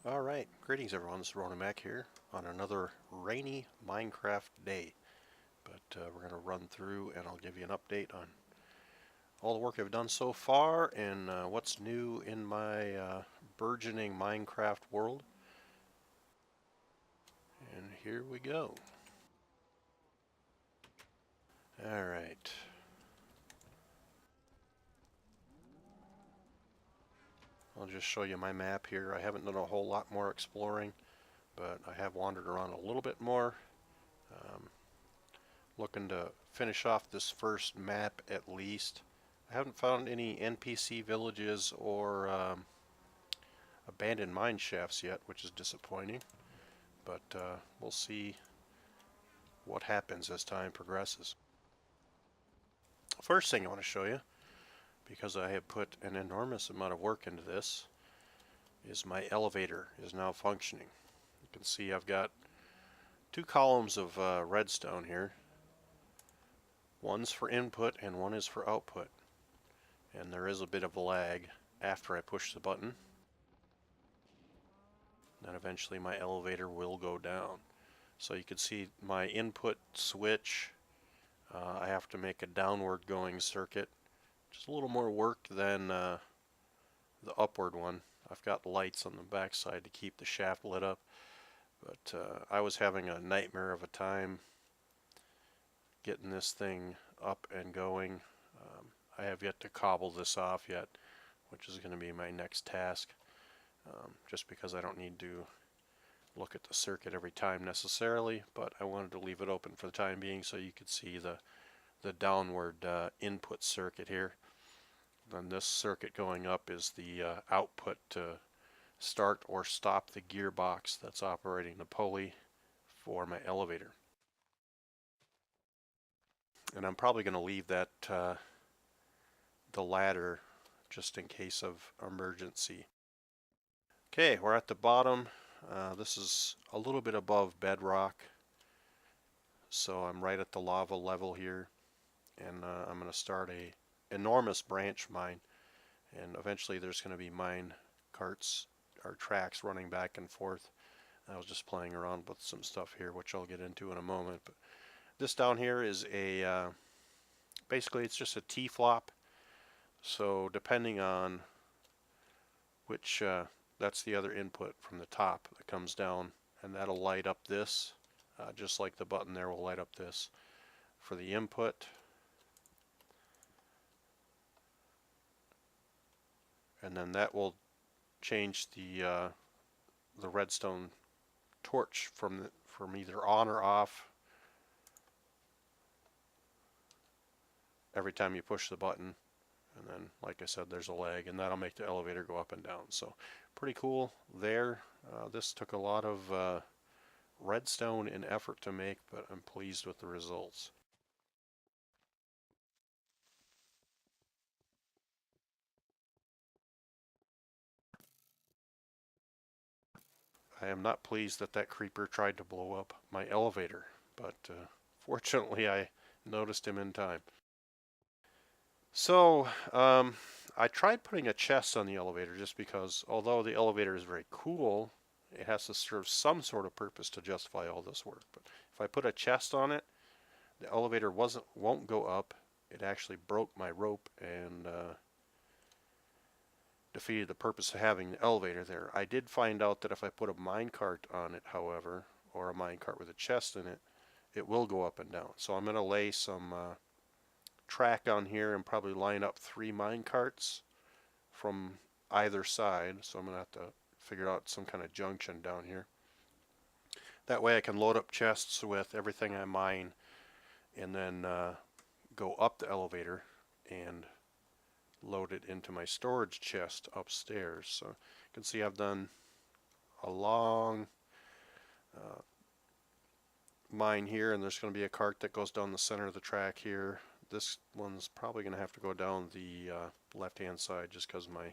Alright, greetings everyone, this is Ronan Mac here on another rainy Minecraft day. But we're going to run through and I'll give you an update on all the work I've done so far and what's new in my burgeoning Minecraft world. And here we go. Alright. I'll just show you my map here. I haven't done a whole lot more exploring, but I have wandered around a little bit more. Looking to finish off this first map at least. I haven't found any NPC villages or abandoned mine shafts yet, which is disappointing. But we'll see what happens as time progresses. First thing I want to show you, because I have put an enormous amount of work into this, is my elevator is now functioning. You can see I've got two columns of redstone here. One's for input and one is for output. And there is a bit of a lag after I push the button. Then eventually my elevator will go down. So you can see my input switch, I have to make a downward going circuit. Just a little more work than the upward one. I've got lights on the backside to keep the shaft lit up. But I was having a nightmare of a time getting this thing up and going. I have yet to cobble this off yet, which is going to be my next task. Just because I don't need to look at the circuit every time necessarily, but I wanted to leave it open for the time being so you could see the downward input circuit here. Then this circuit going up is the output to start or stop the gearbox that's operating the pulley for my elevator. And I'm probably going to leave that the ladder just in case of emergency. Okay, we're at the bottom. This is a little bit above bedrock, so I'm right at the lava level here, and I'm going to start a enormous branch mine, and eventually there's going to be mine carts or tracks running back and forth. I was just playing around with some stuff here, which I'll get into in a moment. But this down here is a basically it's just a T-flop. So depending on which that's the other input from the top that comes down, and that'll light up this, just like the button there will light up this for the input. And then that will change the redstone torch from either on or off every time you push the button. And then, like I said, there's a lag, and that'll make the elevator go up and down. So pretty cool there. This took a lot of redstone and effort to make, but I'm pleased with the results. I am not pleased that that creeper tried to blow up my elevator, but fortunately I noticed him in time. So I tried putting a chest on the elevator just because, although the elevator is very cool, it has to serve some sort of purpose to justify all this work. But if I put a chest on it, the elevator won't go up. It actually broke my rope and defeated the purpose of having the elevator there. I did find out that if I put a minecart on it, however, or a minecart with a chest in it, it will go up and down. So I'm going to lay some track on here and probably line up 3 minecarts from either side. So I'm going to have to figure out some kind of junction down here. That way I can load up chests with everything I mine and then go up the elevator and load it into my storage chest upstairs. So you can see I've done a long mine here, and there's going to be a cart that goes down the center of the track here. This one's probably going to have to go down the left hand side just because my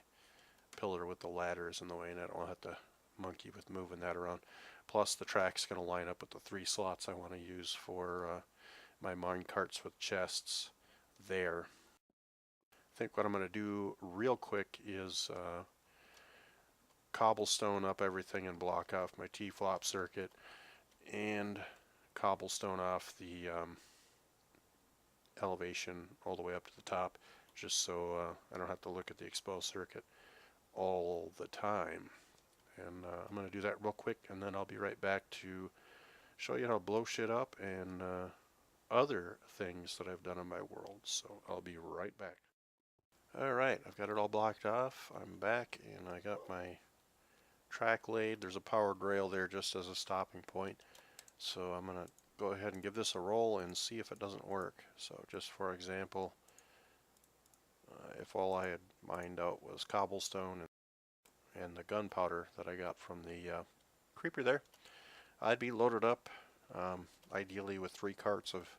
pillar with the ladder is in the way, and I don't have to monkey with moving that around. Plus the track's going to line up with the 3 slots I want to use for my mine carts with chests there. I think what I'm going to do real quick is cobblestone up everything and block off my T-flop circuit, and cobblestone off the elevation all the way up to the top, just so I don't have to look at the exposed circuit all the time. And I'm going to do that real quick, and then I'll be right back to show you how to blow shit up and other things that I've done in my world. So I'll be right back. Alright, I've got it all blocked off. I'm back, and I got my track laid. There's a powered rail there just as a stopping point. So I'm going to go ahead and give this a roll and see if it doesn't work. So just for example, if all I had mined out was cobblestone and the gunpowder that I got from the creeper there, I'd be loaded up, ideally with 3 carts of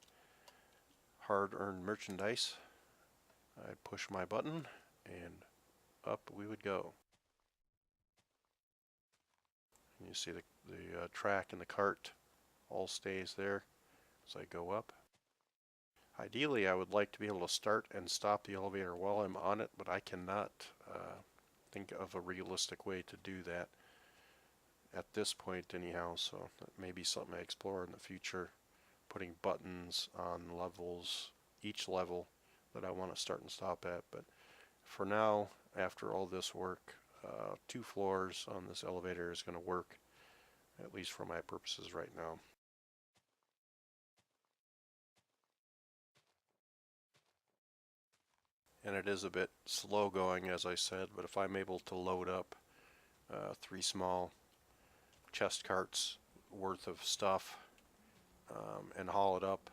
hard-earned merchandise. I'd push my button and up we would go. And you see the track and the cart all stays there as I go up. Ideally, I would like to be able to start and stop the elevator while I'm on it, but I cannot think of a realistic way to do that at this point anyhow, so that may be something I explore in the future, putting buttons on levels, each level that I want to start and stop at. But for now, after all this work, 2 floors on this elevator is going to work, at least for my purposes right now. And it is a bit slow going, as I said, but if I'm able to load up 3 small chest carts worth of stuff and haul it up,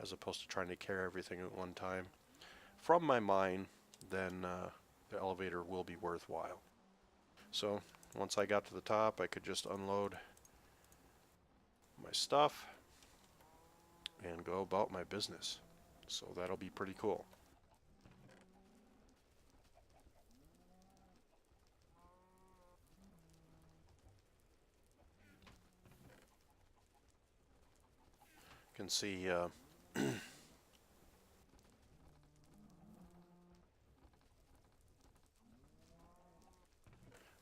as opposed to trying to carry everything at one time from my mine, then the elevator will be worthwhile. So once I got to the top, I could just unload my stuff and go about my business. So that'll be pretty cool. You can see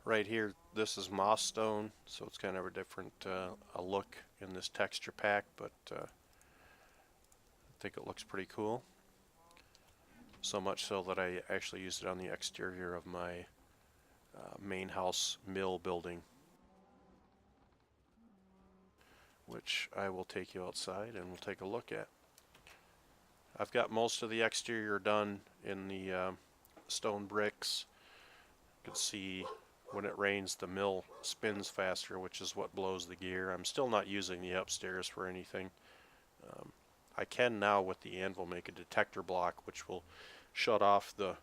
right here, this is moss stone, so it's kind of a different a look in this texture pack, but I think it looks pretty cool. So much so that I actually used it on the exterior of my main house mill building, which I will take you outside and we'll take a look at. I've got most of the exterior done in the stone bricks. You can see when it rains the mill spins faster, which is what blows the gear. I'm still not using the upstairs for anything. I can now with the anvil make a detector block which will shut off the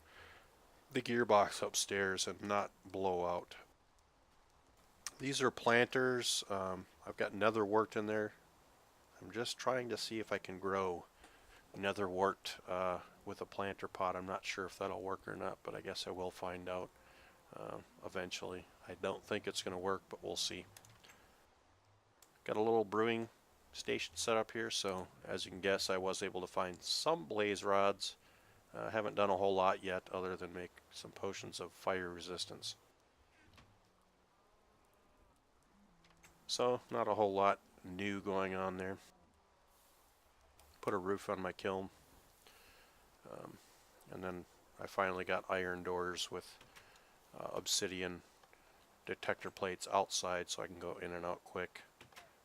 gearbox upstairs and not blow out. These are planters. I've got nether wart in there. I'm just trying to see if I can grow nether wart with a planter pot. I'm not sure if that'll work or not, but I guess I will find out eventually. I don't think it's going to work, but we'll see. Got a little brewing station set up here, so as you can guess, I was able to find some blaze rods. Haven't done a whole lot yet other than make some potions of fire resistance. So not a whole lot new going on there. Put a roof on my kiln, and then I finally got iron doors with obsidian detector plates outside so I can go in and out quick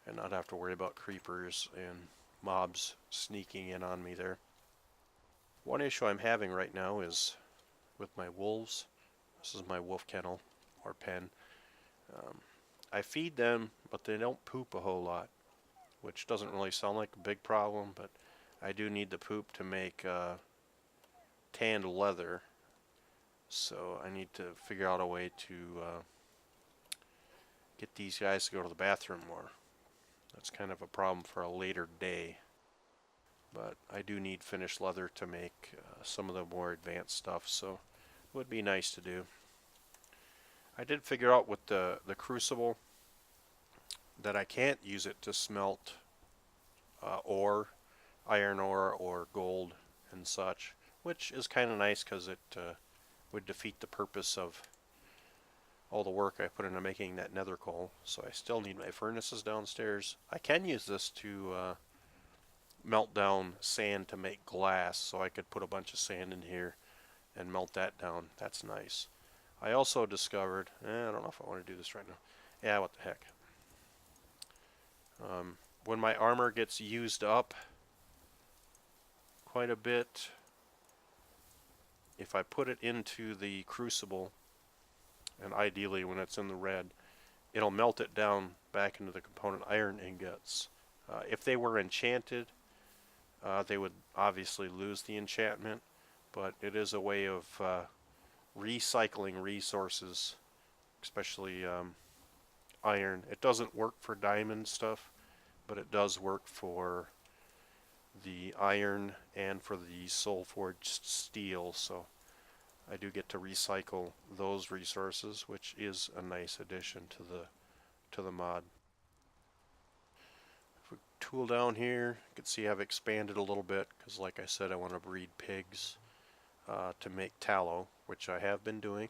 and not have to worry about creepers and mobs sneaking in on me there. One issue I'm having right now is with my wolves. This is my wolf kennel or pen. I feed them, but they don't poop a whole lot, which doesn't really sound like a big problem, but I do need the poop to make tanned leather, so I need to figure out a way to get these guys to go to the bathroom more. That's kind of a problem for a later day, but I do need finished leather to make some of the more advanced stuff, so it would be nice to do. I did figure out with the crucible that I can't use it to smelt ore, iron ore or gold and such, which is kind of nice because it would defeat the purpose of all the work I put into making that nether coal. So I still need my furnaces downstairs. I can use this to melt down sand to make glass, so I could put a bunch of sand in here and melt that down. That's nice. I also discovered, I don't know if I want to do this right now. Yeah, what the heck. When my armor gets used up quite a bit, if I put it into the crucible, and ideally when it's in the red, it'll melt it down back into the component iron ingots. If they were enchanted, they would obviously lose the enchantment, but it is a way of recycling resources, especially iron. It doesn't work for diamond stuff, but it does work for the iron and for the soul forged steel, so I do get to recycle those resources, which is a nice addition to the mod. If we tool down here, you can see I've expanded a little bit because, like I said, I want to breed pigs to make tallow, which I have been doing.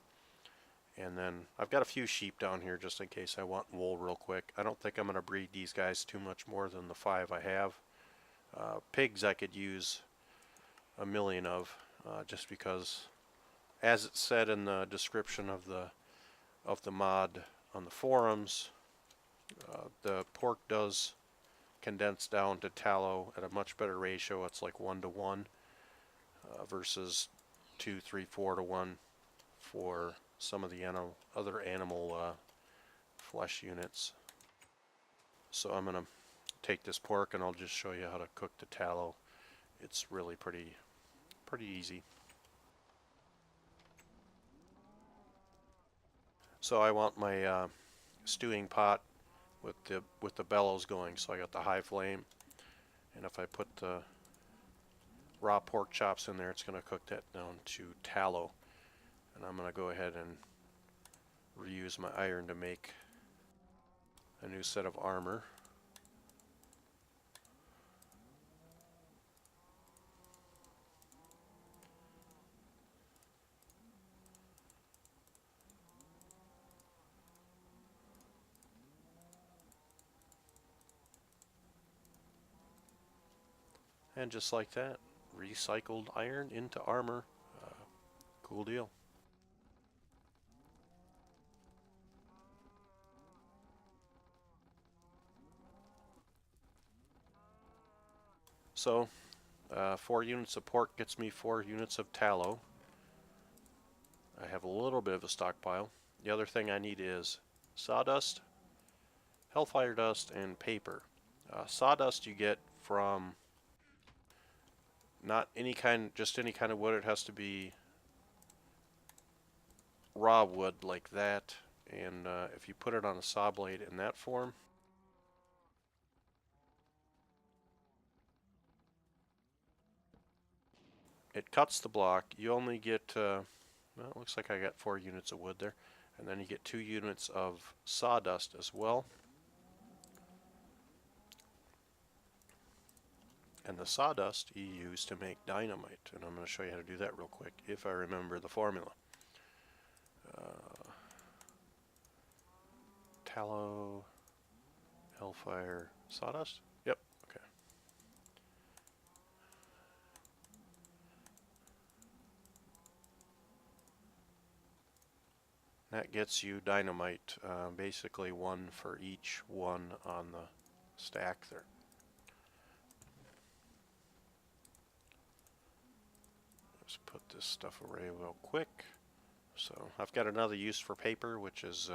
And then I've got a few sheep down here just in case I want wool real quick. I don't think I'm going to breed these guys too much more than the 5 I have. Pigs I could use a million of, just because, as it said in the description of the mod on the forums, the pork does condense down to tallow at a much better ratio. It's like 1 to 1 versus 2, 3, 4 to 1 for some of the other animal flesh units. So I'm going to take this pork and I'll just show you how to cook the tallow. It's really pretty easy. So I want my stewing pot with the bellows going, so I got the high flame, and if I put the raw pork chops in there, it's going to cook that down to tallow. And I'm going to go ahead and reuse my iron to make a new set of armor. And just like that, recycled iron into armor. Cool deal. So, 4 units of pork gets me 4 units of tallow. I have a little bit of a stockpile. The other thing I need is sawdust, hellfire dust, and paper. Sawdust you get from not just any kind of wood. It has to be raw wood like that. And if you put it on a saw blade in that form, it cuts the block. You only get, well, it looks like I got 4 units of wood there. And then you get 2 units of sawdust as well. And the sawdust you use to make dynamite. And I'm going to show you how to do that real quick, if I remember the formula. Tallow, hellfire, sawdust? Yep, okay. That gets you dynamite, basically 1 for each one on the stack there. Let's put this stuff away real quick. So I've got another use for paper, which is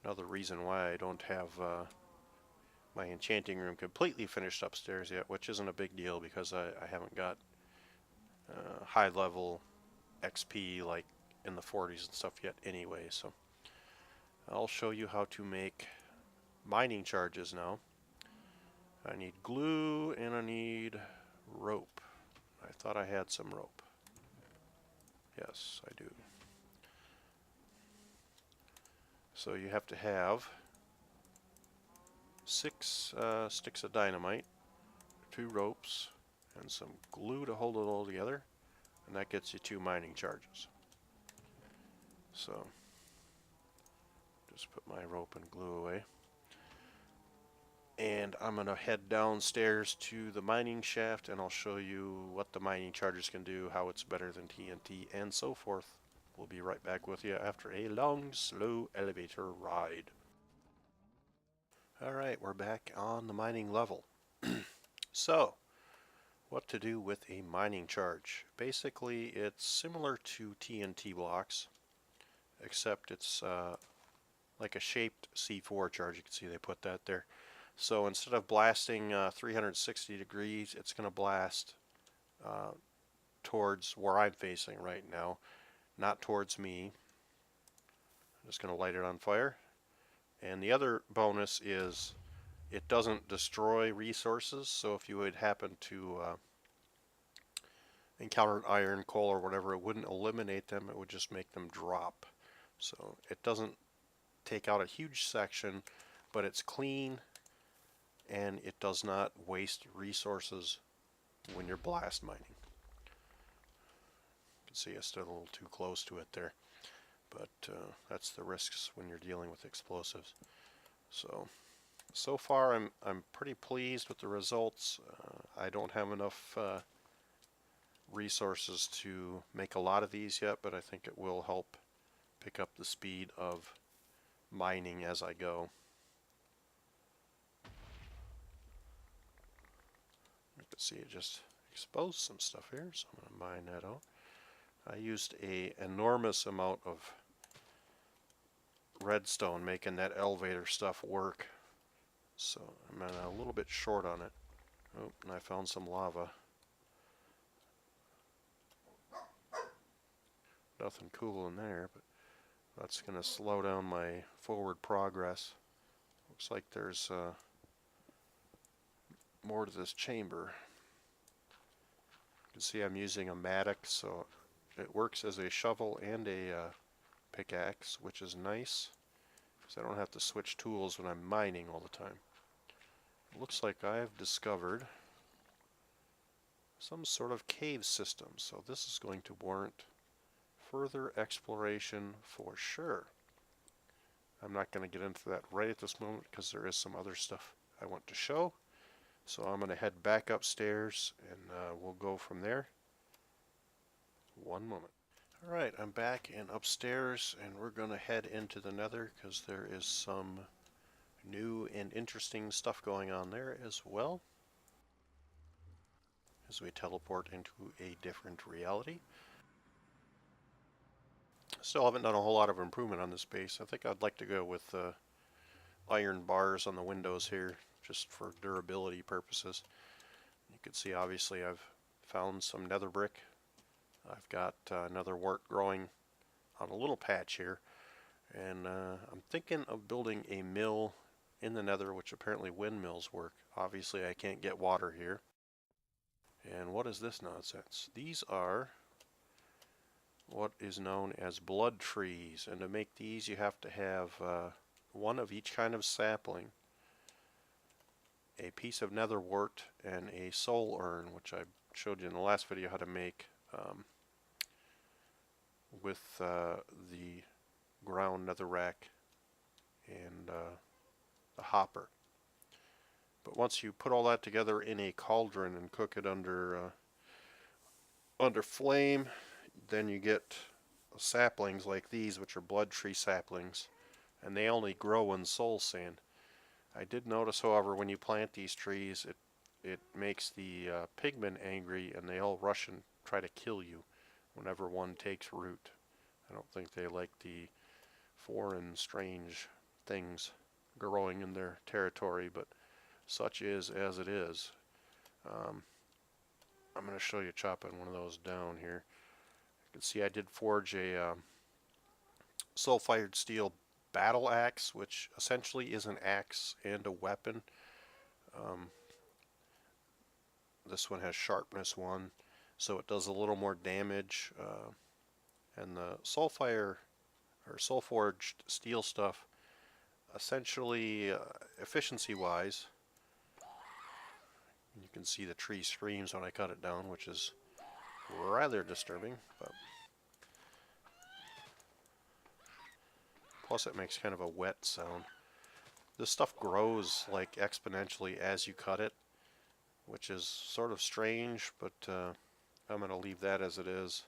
another reason why I don't have my enchanting room completely finished upstairs yet, which isn't a big deal because I haven't got high level XP like in the 40s and stuff yet anyway. So I'll show you how to make mining charges now. I need glue and I need rope. I thought I had some rope. Yes, I do. So you have to have 6 sticks of dynamite, 2 ropes, and some glue to hold it all together, and that gets you 2 mining charges. So Just put my rope and glue away. And I'm going to head downstairs to the mining shaft, and I'll show you what the mining charges can do, how it's better than TNT, and so forth. We'll be right back with you after a long, slow elevator ride. Alright, we're back on the mining level. So, what to do with a mining charge. Basically, it's similar to TNT blocks, except it's like a shaped C4 charge. You can see they put that there. So instead of blasting 360 degrees, it's going to blast towards where I'm facing right now, not towards me. I'm just going to light it on fire. And the other bonus is it doesn't destroy resources, so if you would happen to encounter iron, coal, or whatever, it wouldn't eliminate them, it would just make them drop. So it doesn't take out a huge section, but it's clean, and it does not waste resources when you're blast mining. You can see I stood a little too close to it there, but that's the risks when you're dealing with explosives. So far I'm pretty pleased with the results. I don't have enough resources to make a lot of these yet, but I think it will help pick up the speed of mining as I go. You can see it just exposed some stuff here, so I'm going to mine that out. I used an enormous amount of redstone making that elevator stuff work, so I'm a little bit short on it. Oh, and I found some lava. Nothing cool in there, but that's going to slow down my forward progress. Looks like there's more to this chamber. You can see I'm using a mattock, so it works as a shovel and a pickaxe, which is nice, because I don't have to switch tools when I'm mining all the time. It looks like I've discovered some sort of cave system, so this is going to warrant further exploration for sure. I'm not going to get into that right at this moment because there is some other stuff I want to show. So I'm going to head back upstairs and we'll go from there. One moment. Alright, I'm back and upstairs, and we're going to head into the nether because there is some new and interesting stuff going on there as well, as we teleport into a different reality. Still haven't done a whole lot of improvement on this base. I think I'd like to go with iron bars on the windows here, just for durability purposes. You can see obviously I've found some nether brick. I've got another wart growing on a little patch here, and I'm thinking of building a mill in the nether, which apparently windmills work. Obviously I can't get water here. And what is this nonsense? These are what is known as blood trees, and to make these you have to have one of each kind of sapling, a piece of nether wart, and a soul urn, which I showed you in the last video how to make with the ground netherrack and the hopper. But once you put all that together in a cauldron and cook it under flame, then you get saplings like these, which are blood tree saplings, and they only grow in soul sand. I did notice, however, when you plant these trees, it makes the pigmen angry, and they all rush and try to kill you whenever one takes root. I don't think they like the foreign, strange things growing in their territory, but such is as it is. I'm going to show you chopping one of those down here. You can see I did forge a sulfired steel battle axe, which essentially is an axe and a weapon. This one has sharpness 1, so it does a little more damage. And the sulfire or sulforged steel stuff, essentially efficiency-wise, you can see the tree screams when I cut it down, which is rather disturbing. But plus it makes kind of a wet sound. This stuff grows like exponentially as you cut it, which is sort of strange, but I'm going to leave that as it is.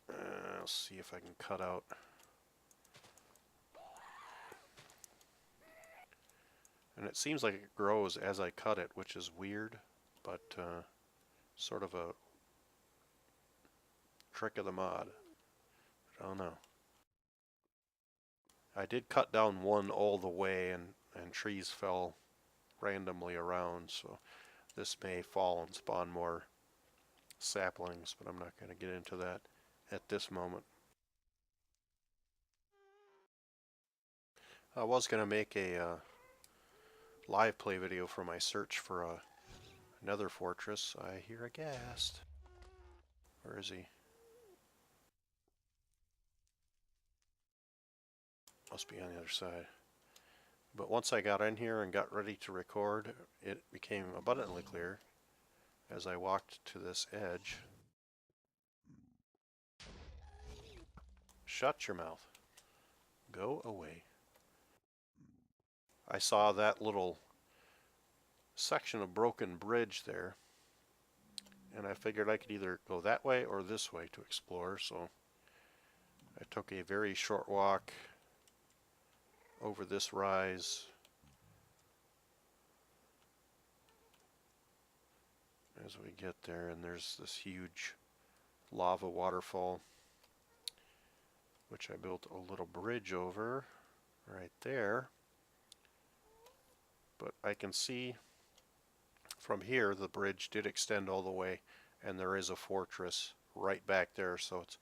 I'll see if I can cut out. And it seems like it grows as I cut it, which is weird, but sort of a trick of the mod. I don't know. I did cut down one all the way, and trees fell randomly around, so this may fall and spawn more saplings, but I'm not going to get into that at this moment. I was going to make a live play video for my search for a nether fortress. I hear a ghast. Where is he? Must be on the other side. But once I got in here and got ready to record, it became abundantly clear as I walked to this edge. Shut your mouth. Go away. I saw that little section of broken bridge there, and I figured I could either go that way or this way to explore, so I took a very short walk over this rise as we get there, and there's this huge lava waterfall which I built a little bridge over right there. But I can see from here the bridge did extend all the way, and there is a fortress right back there, so it's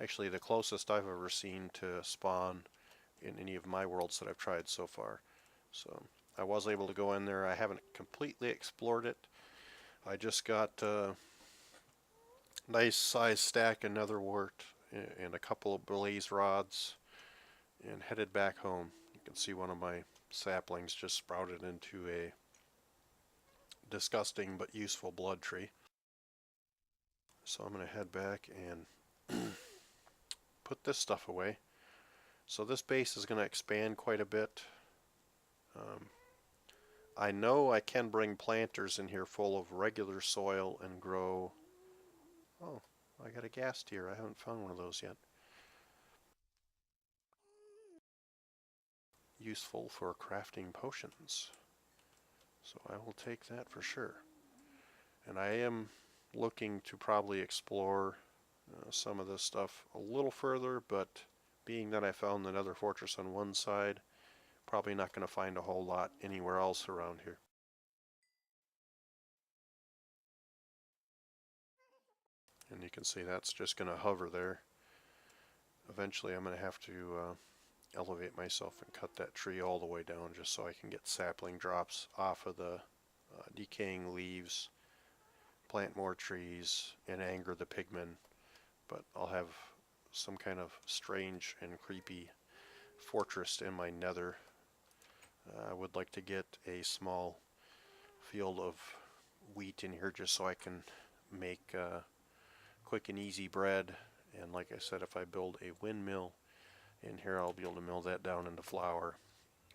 actually the closest I've ever seen to spawn in any of my worlds that I've tried so far. So I was able to go in there. I haven't completely explored it. I just got a nice size stack of nether wart and a couple of blaze rods and headed back home. You can see one of my saplings just sprouted into a disgusting but useful blood tree. So I'm going to head back and put this stuff away. So this base is going to expand quite a bit. I know I can bring planters in here full of regular soil and grow. Oh, I got a ghast here. I haven't found one of those yet. Useful for crafting potions. So I will take that for sure. And I am looking to probably explore some of this stuff a little further, but being that I found the nether fortress on one side, probably not going to find a whole lot anywhere else around here. And you can see that's just going to hover there. Eventually I'm going to have to elevate myself and cut that tree all the way down just so I can get sapling drops off of the decaying leaves, plant more trees, and anger the pigmen. But I'll have some kind of strange and creepy fortress in my nether. I would like to get a small field of wheat in here just so I can make quick and easy bread. And like I said, if I build a windmill in here, I'll be able to mill that down into flour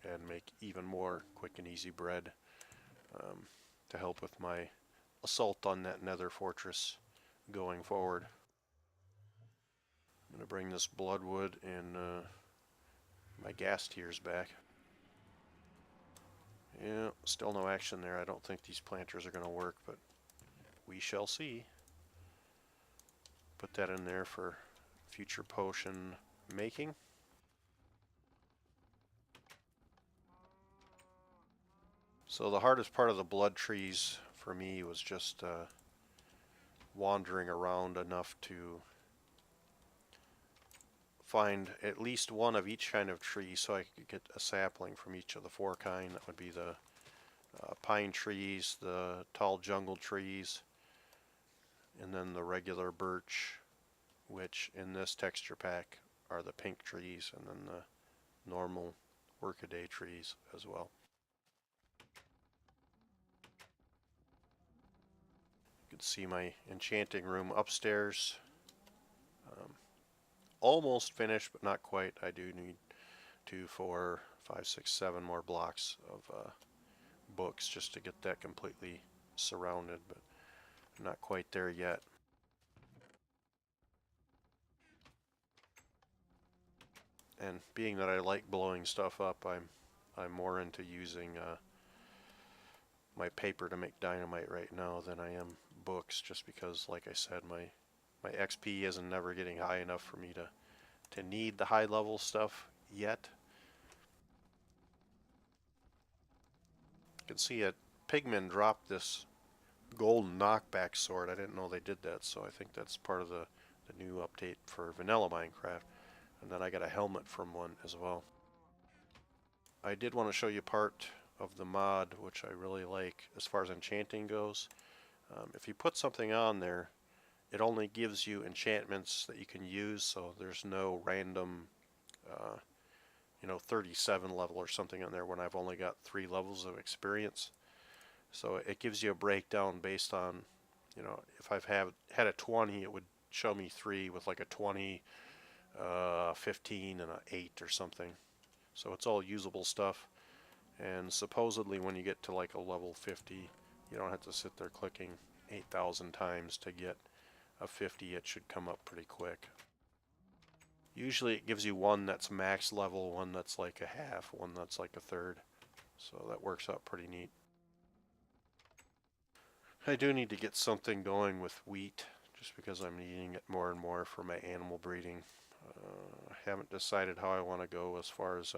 and make even more quick and easy bread to help with my assault on that nether fortress going forward. I'm going to bring this bloodwood and my gas tiers back. Yeah, still no action there. I don't think these planters are going to work, but we shall see. Put that in there for future potion making. So the hardest part of the blood trees for me was just wandering around enough to find at least one of each kind of tree so I could get a sapling from each of the four kind. That would be the pine trees, the tall jungle trees, and then the regular birch, which in this texture pack are the pink trees, and then the normal workaday trees as well. You can see my enchanting room upstairs. almost finished, but not quite. I do need 2, 4, 5, 6, 7 more blocks of books just to get that completely surrounded, but I'm not quite there yet. And being that I like blowing stuff up, I'm more into using my paper to make dynamite right now than I am books, just because, like I said, my XP isn't never getting high enough for me to need the high level stuff yet. You can see it. Pigmen dropped this golden knockback sword. I didn't know they did that, so I think that's part of the new update for vanilla Minecraft. And then I got a helmet from one as well. I did want to show you part of the mod which I really like as far as enchanting goes. If you put something on there, it only gives you enchantments that you can use, so there's no random 37 level or something on there when I've only got 3 levels of experience. So it gives you a breakdown based on, if I've had a 20, it would show me 3 with like a 20, 15, and an 8 or something. So it's all usable stuff. And supposedly when you get to like a level 50, you don't have to sit there clicking 8,000 times to get a 50. It should come up pretty quick. Usually it gives you one that's max level, one that's like a half, one that's like a third. So that works out pretty neat. I do need to get something going with wheat, just because I'm eating it more and more for my animal breeding. I haven't decided how I want to go as far as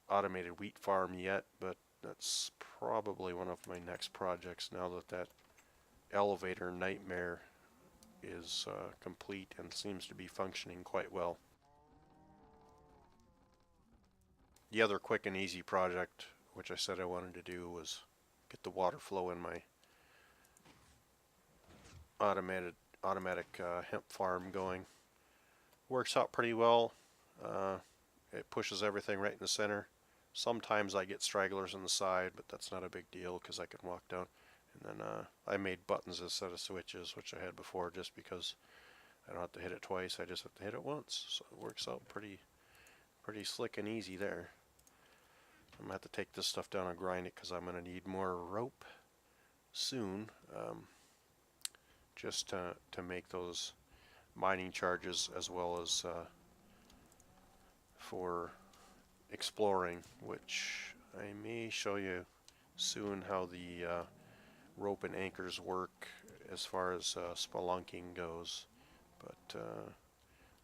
automated wheat farm yet, but that's probably one of my next projects now that that elevator nightmare is complete and seems to be functioning quite well. The other quick and easy project, which I said I wanted to do, was get the water flow in my automatic hemp farm going. Works out pretty well. It pushes everything right in the center. Sometimes I get stragglers on the side, but that's not a big deal because I can walk down. And then I made buttons instead of switches, which I had before, just because I don't have to hit it twice. I just have to hit it once. So it works out pretty slick and easy there. I'm going to have to take this stuff down and grind it because I'm going to need more rope soon, just to make those mining charges, as well as for exploring, which I may show you soon how the rope and anchors work as far as spelunking goes. But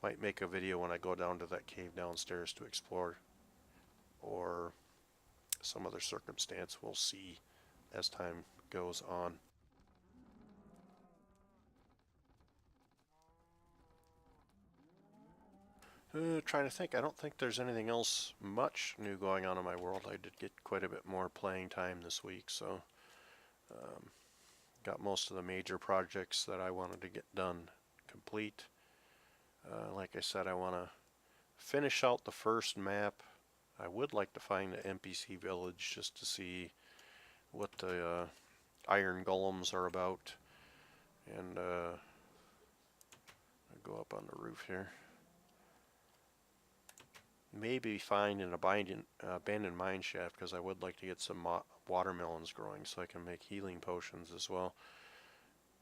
might make a video when I go down to that cave downstairs to explore, or some other circumstance. We'll see as time goes on. Trying to think. I don't think there's anything else much new going on in my world. I did get quite a bit more playing time this week, so got most of the major projects that I wanted to get done complete. Like I said, I want to finish out the first map. I would like to find the NPC village just to see what the iron golems are about. And I'll go up on the roof here. Maybe find an abandoned mine shaft, because I would like to get some watermelons growing so I can make healing potions as well.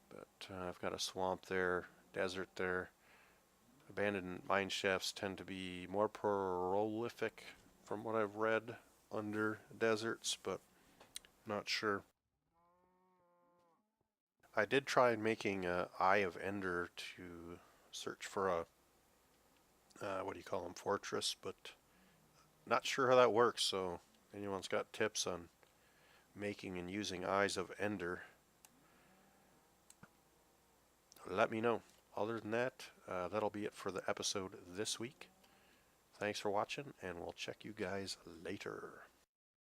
But I've got a swamp there, desert there. Abandoned mine shafts tend to be more prolific from what I've read under deserts, but not sure. I did try making an Eye of Ender to search for a what do you call them, fortress, but not sure how that works. So anyone's got tips on making and using Eyes of Ender, let me know. Other than that, that'll be it for the episode this week. Thanks for watching, and we'll check you guys later.